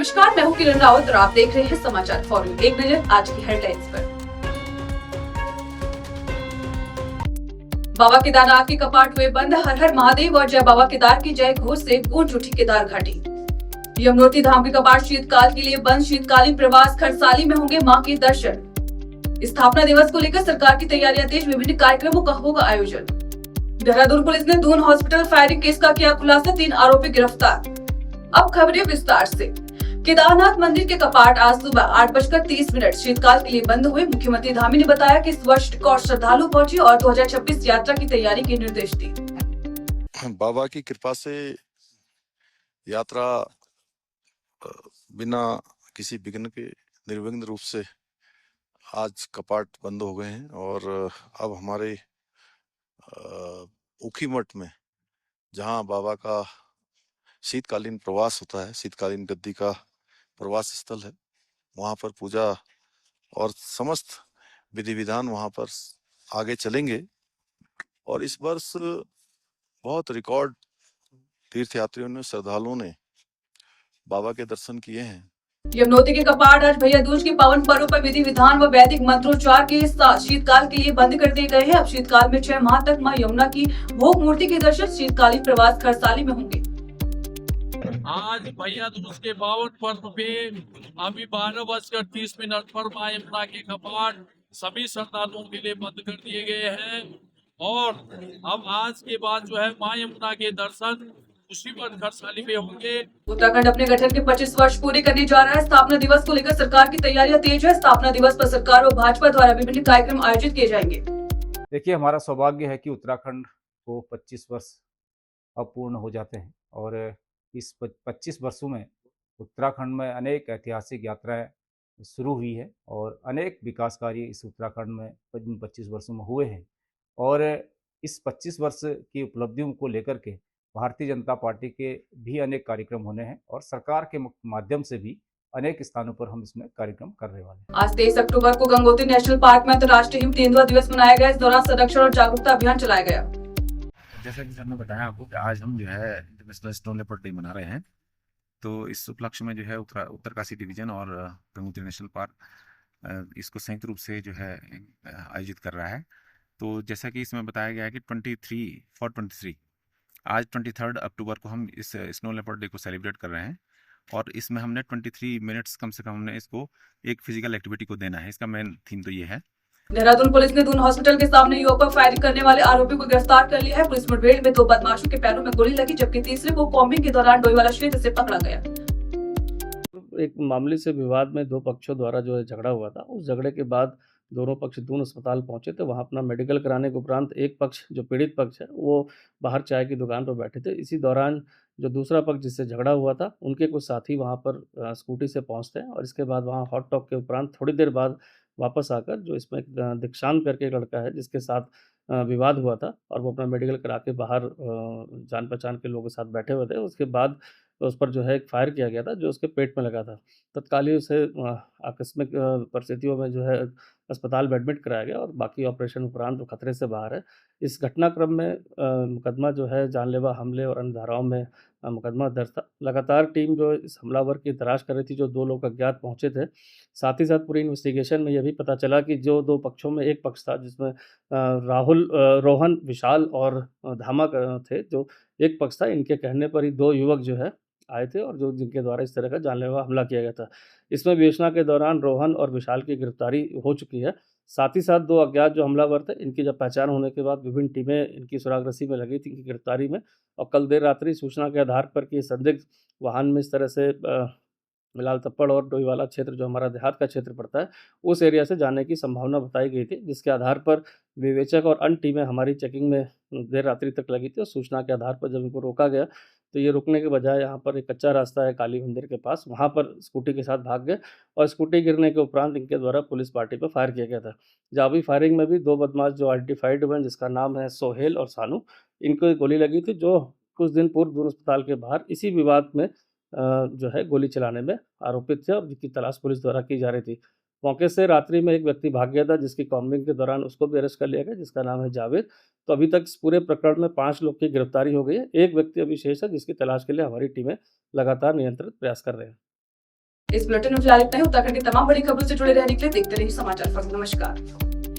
नमस्कार, मैं हूँ किरण रावत और आप देख रहे हैं समाचार फॉर यू। एक नजर आज की हेडलाइंस पर। बाबा केदारनाथ के कपाट हुए बंद, हर हर महादेव और जय बाबा केदार की जय घोष से गूंज उठी केदार घाटी। यमुनोत्री धाम के कपाट शीतकाल के लिए बंद, शीतकालीन प्रवास खरसाली में होंगे मां के दर्शन। स्थापना दिवस को लेकर सरकार की तैयारियां तेज, विभिन्न कार्यक्रमों का होगा आयोजन। देहरादून पुलिस ने दून हॉस्पिटल फायरिंग केस का किया खुलासा, 3 आरोपी गिरफ्तार। अब खबरें विस्तार से। केदारनाथ मंदिर के कपाट आज सुबह 8:30 शीतकाल के लिए बंद हुए। मुख्यमंत्री धामी ने बताया कि इस वर्ष रिकॉर्ड श्रद्धालु पहुंचे और 2026 यात्रा की तैयारी के निर्देश दिए। बाबा की कृपा से यात्रा बिना किसी विघ्न के निर्विघ्न रूप से आज कपाट बंद हो गए हैं और अब हमारे ऊखीमठ में जहां बाबा का शीतकालीन प्रवास होता है, शीतकालीन गद्दी का प्रवास स्थल है, वहां पर पूजा और समस्त विधि विधान वहां पर आगे चलेंगे। और इस वर्ष बहुत रिकॉर्ड तीर्थयात्रियों ने, श्रद्धालुओं ने बाबा के दर्शन किए हैं। यमुनोत्री के कपाट आज भैया दूज के पावन पर्व पर विधि विधान व वैदिक मंत्रोच्चार के साथ शीतकाल के लिए बंद कर दिए गए हैं। अब शीतकाल में 6 माह तक मां यमुना की भोग मूर्ति के दर्शन शीतकालीन प्रवास खरसाली में होंगे। आज भैया दूज के पावन पर्व पे अभी 12:30 पर मां यमुना के कपाट सभी श्रद्धालुओं के लिए बंद कर दिए गए हैं और अब आज के बाद जो है मां यमुना के दर्शन उसी पर खरसाली में होंगे। उत्तराखंड अपने गठन के 25 वर्ष पूरे करने जा रहा है। स्थापना दिवस को लेकर सरकार की तैयारियां तेज है। स्थापना दिवस पर सरकार और भाजपा द्वारा विभिन्न कार्यक्रम आयोजित किए जाएंगे। देखिए, हमारा सौभाग्य है कि उत्तराखंड को 25 वर्ष अब पूर्ण हो जाते हैं और इस 25 वर्षों में उत्तराखंड में अनेक ऐतिहासिक यात्राएं शुरू हुई है और अनेक विकास कार्य इस उत्तराखंड में 25 वर्षों में हुए हैं। और इस 25 वर्ष की उपलब्धियों को लेकर के भारतीय जनता पार्टी के भी अनेक कार्यक्रम होने हैं और सरकार के माध्यम से भी अनेक स्थानों पर हम इसमें कार्यक्रम कर रहे वाले हैं। आज 23 अक्टूबर को गंगोत्री नेशनल पार्क में अंतर्राष्ट्रीय हिम तेंदुआ दिवस मनाया गया। इस दौरान संरक्षण और जागरूकता अभियान चलाया गया। जैसा कि सर ने बताया आपको कि आज हम जो है इंटरनेशनल स्नो लेपर्ड डे मना रहे हैं, तो इस उपलक्ष्य में जो है उत्तरकाशी डिवीजन और गंगोत्री नेशनल पार्क इसको संयुक्त रूप से जो है आयोजित कर रहा है। तो जैसा कि इसमें बताया गया है कि 23 आज 23 अक्टूबर को हम इस स्नो लेपर्ड डे को सेलिब्रेट कर रहे हैं और इसमें हमने 23 मिनट्स कम से कम हमने इसको एक फिजिकल एक्टिविटी को देना है। इसका मेन थीम तो ये है। देहरादून पुलिस ने दून हॉस्पिटल के सामने युवक पर फायरिंग करने वाले आरोपी को गिरफ्तार कर लिया है। पुलिस मुठभेड़ में 2 बदमाशों के पैरों में गोली लगी, जबकि तीसरे को कॉम्बिंग के दौरान डोईवाला क्षेत्र से पकड़ा गया। एक मामले से विवाद में 2 पक्षों द्वारा जो है झगड़ा हुआ था। उस झगड़े के बाद दोनों पक्ष दून अस्पताल पहुंचे थे। वहां अपना मेडिकल कराने के उपरांत एक पक्ष जो पीड़ित पक्ष है वो बाहर चाय की दुकान पर बैठे थे। इसी दौरान जो दूसरा पक्ष जिससे झगड़ा हुआ था उनके कुछ साथी वहां पर स्कूटी से पहुंचते हैं और इसके बाद वहां हॉट टॉक के उपरांत थोड़ी देर बाद वापस आकर जो इसमें दीक्षांत करके एक लड़का है जिसके साथ विवाद हुआ था और वो अपना मेडिकल करा के बाहर जान पहचान के लोगों के साथ बैठे हुए थे। उसके बाद उस पर जो है एक फायर किया गया था जो उसके पेट में लगा था। तत्कालीन उसे आकस्मिक परिस्थितियों में जो है अस्पताल में एडमिट कराया गया और बाकी ऑपरेशन उपरांत वो खतरे से बाहर है। इस घटनाक्रम में मुकदमा जो है जानलेवा हमले और अन्य धाराओं में मुकदमा दर्ज था। लगातार टीम जो इस हमलावर की तलाश कर रही थी, जो 2 लोग अज्ञात पहुंचे थे। साथ ही साथ पूरी इन्वेस्टिगेशन में यह भी पता चला कि जो 2 पक्षों में एक पक्ष था जिसमें रोहन, विशाल और धामा थे, जो एक पक्ष था। इनके कहने पर ही 2 युवक जो है आए थे और जो जिनके द्वारा इस तरह का जानलेवा हमला किया गया था। इसमें विवेचना के दौरान रोहन और विशाल की गिरफ्तारी हो चुकी है। साथ ही साथ 2 अज्ञात जो हमलावर थे, इनकी जब पहचान होने के बाद विभिन्न टीमें इनकी सुरागरस्सी में लगी थी इनकी गिरफ्तारी में। और कल देर रात्रि सूचना के आधार पर कि संदिग्ध वाहन में इस तरह से लाल तप्पड़ और डोईवाला क्षेत्र जो हमारा देहात का क्षेत्र पड़ता है, उस एरिया से जाने की संभावना बताई गई थी, जिसके आधार पर विवेचक और अन्य टीमें हमारी चेकिंग में देर रात्रि तक लगी थी और सूचना के आधार पर जब इनको रोका गया तो ये रुकने के बजाय यहाँ पर एक कच्चा रास्ता है काली मंदिर के पास, वहाँ पर स्कूटी के साथ भाग गए और स्कूटी गिरने के उपरांत इनके द्वारा पुलिस पार्टी पर फायर किया गया था। जावी फायरिंग में भी 2 बदमाश जो आइडेंटिफाइड हुए जिसका नाम है सोहेल और सानू, इनको गोली लगी थी जो कुछ दिन पूर्व दून अस्पताल के बाहर इसी विवाद में जो है गोली चलाने में आरोपित थे और जिसकी तलाश पुलिस द्वारा की जा रही थी। मौके से रात्रि में एक व्यक्ति भाग गया था जिसकी कॉम्बिंग के दौरान उसको भी अरेस्ट कर लिया गया जिसका नाम है जावेद। तो अभी तक इस पूरे प्रकरण में 5 लोग की गिरफ्तारी हो गई है। एक व्यक्ति अभी शेष है जिसकी तलाश के लिए हमारी टीमें लगातार निरंतर प्रयास कर रहे हैं। इस बुलेटिन में फिलहाल इतना ही। उत्तराखंड की तमाम बड़ी खबरों से जुड़े रहने के लिए देखते रहिए समाचार फर्स्ट। नमस्कार।